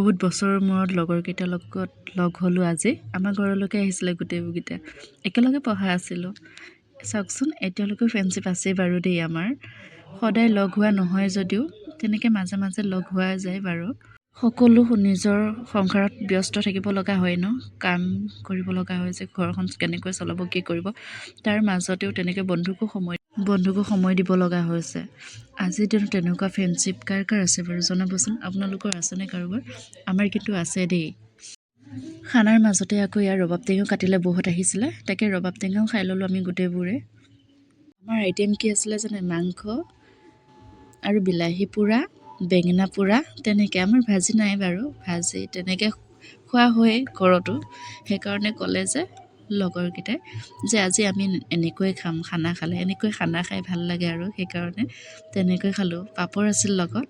বহুত বছৰৰ মূৰত লগৰকেইটাৰ লগত লগ হ'লোঁ আজি। আমাৰ ঘৰলৈকে আহিছিলে গোটেইকেইটা। একেলগে পঢ়া আছিলোঁ। চাওকচোন এতিয়ালৈকে ফ্ৰেণ্ডশ্বিপ আছেই বাৰু দেই আমাৰ। সদায় লগ হোৱা নহয় যদিও তেনেকৈ মাজে মাজে লগ হোৱা যায় বাৰু। সকলো নিজৰ সংসাৰত ব্যস্ত থাকিব লগা হয় ন, কাম কৰিব লগা হয় যে ঘৰখন কেনেকৈ চলাব কি কৰিব, তাৰ মাজতেও তেনেকৈ বন্ধুকো সময় দিব লগা হৈছে। আজিৰ দিনত তেনেকুৱা ফ্ৰেণ্ডশ্বিপ কাৰ কাৰ আছে বাৰু জনাবচোন। আপোনালোকৰ আছেনে কাৰোবাৰ? আমাৰ কিন্তু আছে দেই। খানাৰ মাজতে আকৌ ইয়াৰ ৰবাব টেঙাও কাটিলে বহুত আহিছিলে, তাকে ৰবাব টেঙাও খাই ল'লোঁ আমি গোটেইবোৰে। আমাৰ আইটেম কি আছিলে জানে? মাংস আৰু বিলাহী পোৰা, বেঙেনা পোৰা, তেনেকৈ। আমাৰ ভাজি নাই বাৰু, ভাজি তেনেকৈ খোৱা হয় ঘৰতো। সেইকাৰণে ক'লে যে লগৰকেইটাই যে আজি আমি এনেকৈ খাম, খানা খালে এনেকৈ খানা খাই ভাল লাগে আৰু সেইকাৰণে তেনেকৈ খালোঁ। পাপৰ আছিল লগত।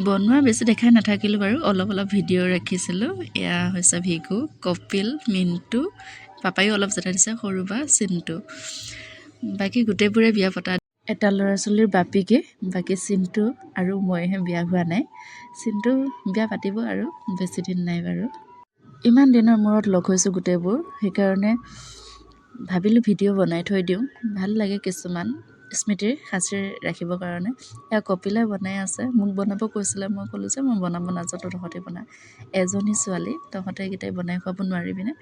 বনোৱা বেছি দেখাই নাথাকিলোঁ বাৰু, অলপ অলপ ভিডিঅ' ৰাখিছিলোঁ। এয়া হৈছে ভিগু, কপিল, মিণ্টু, পাপায়ো অলপ জনাই দিছে, সৰু বা চিণ্টু। বাকী গোটেইবোৰে বিয়া পতা। এটা ল'ৰা ছোৱালীৰ বাপেকে, বাকী চিণ্টু আৰু মইহে বিয়া হোৱা নাই। চিণ্টু বিয়া পাতিব আৰু বেছি দিন নাই বাৰু। ইমান দিনৰ মূৰত লগ হৈছোঁ গোটেইবোৰ, সেইকাৰণে ভাবিলোঁ ভিডিঅ' বনাই থৈ দিওঁ। ভাল লাগে কিছুমান স্মৃতিৰ সাঁচি ৰাখিবৰ কাৰণে। এয়া কপিলে বনাই আছে, মোক বনাব কৈছিলে, মই ক'লোঁ যে মই বনাব নাজানো, তহঁতে বনা। এজনী ছোৱালী, তহঁতেকেইটাই বনাই খুৱাব নোৱাৰিবিনে?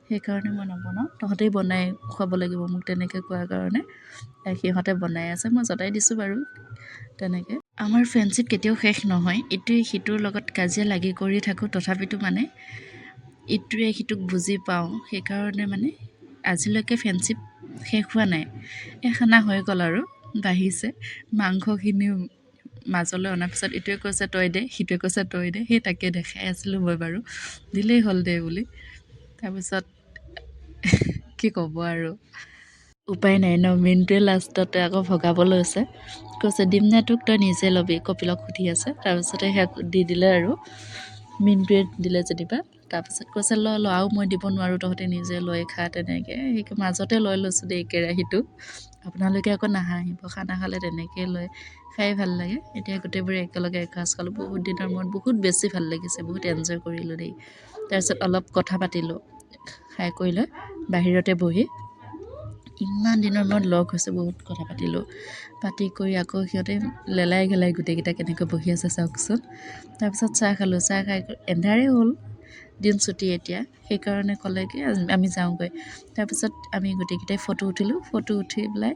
সেইকাৰণে মই নবনাওঁ, তহঁতেই বনাই খুৱাব লাগিব মোক, তেনেকৈ কোৱাৰ কাৰণে সিহঁতে বনাই আছে। মই জতাই দিছোঁ বাৰু তেনেকৈ। আমাৰ ফ্ৰেণ্ডশ্বিপ কেতিয়াও শেষ নহয়, ইটোৱে সিটোৰ লগত কাজিয়া লাগি কৰি থাকোঁ, তথাপিতো মানে ইটোৱে সিটোক বুজি পাওঁ। সেইকাৰণে মানে আজিলৈকে ফ্ৰেণ্ডশ্বিপ শেষ হোৱা নাই। খানা হৈ গ'ল আৰু বাঢ়িছে। মাংসখিনি মাজলৈ অনাৰ পিছত ইটোৱে কৈছে তই দে, সিটোৱে কৈছে তই দে, সেই তাকে দেখাই আছিলোঁ মই বাৰু, দিলেই হ'ল দে বুলি। তাৰপিছত কি ক'ব আৰু, উপায় নাই ন। মিণ্টুৱে লাষ্টতে আকৌ ভগাব লৈছে, কৈছে দিম নে তোক, তই নিজে ল'বি, কপিলক সুধি আছে। তাৰপিছতে সেয়া দি দিলে আৰু মিণ্টুৱে দিলে যেনিবা। তাৰপিছত কৈছে ল আৰু মই দিব নোৱাৰোঁ, তহঁতে নিজে লৈ খা, তেনেকৈ। সেই মাজতে লৈ লৈছোঁ দেই কেৰাহীটো। আপোনালোকে আকৌ নাহাঁহিব, খানা খালে তেনেকৈ লয়, খাই ভাল লাগে। এতিয়া গোটেইবোৰে একেলগে এসাঁজ খালোঁ, বহুত দিনৰ মূৰত, বহুত বেছি ভাল লাগিছে, বহুত এনজয় কৰিলোঁ দেই। তাৰপিছত অলপ কথা পাতিলোঁ, খাই কৰি লৈ বাহিৰতে বহি। ইমান দিনৰ মূৰত লগ হৈছে, বহুত কথা পাতিলোঁ। পাতি কৰি আকৌ সিহঁতে লেলাই ঘেলাই গোটেইকেইটা কেনেকৈ বহি আছে চাওকচোন। তাৰপিছত চাহ খালোঁ, চাহ খাই এন্ধাৰেই হ'ল, দিন ছুটি এতিয়া, সেইকাৰণে ক'লে কি আমি যাওঁগৈ। তাৰপিছত আমি গোটেইকেইটাই ফটো উঠিলোঁ, ফটো উঠি পেলাই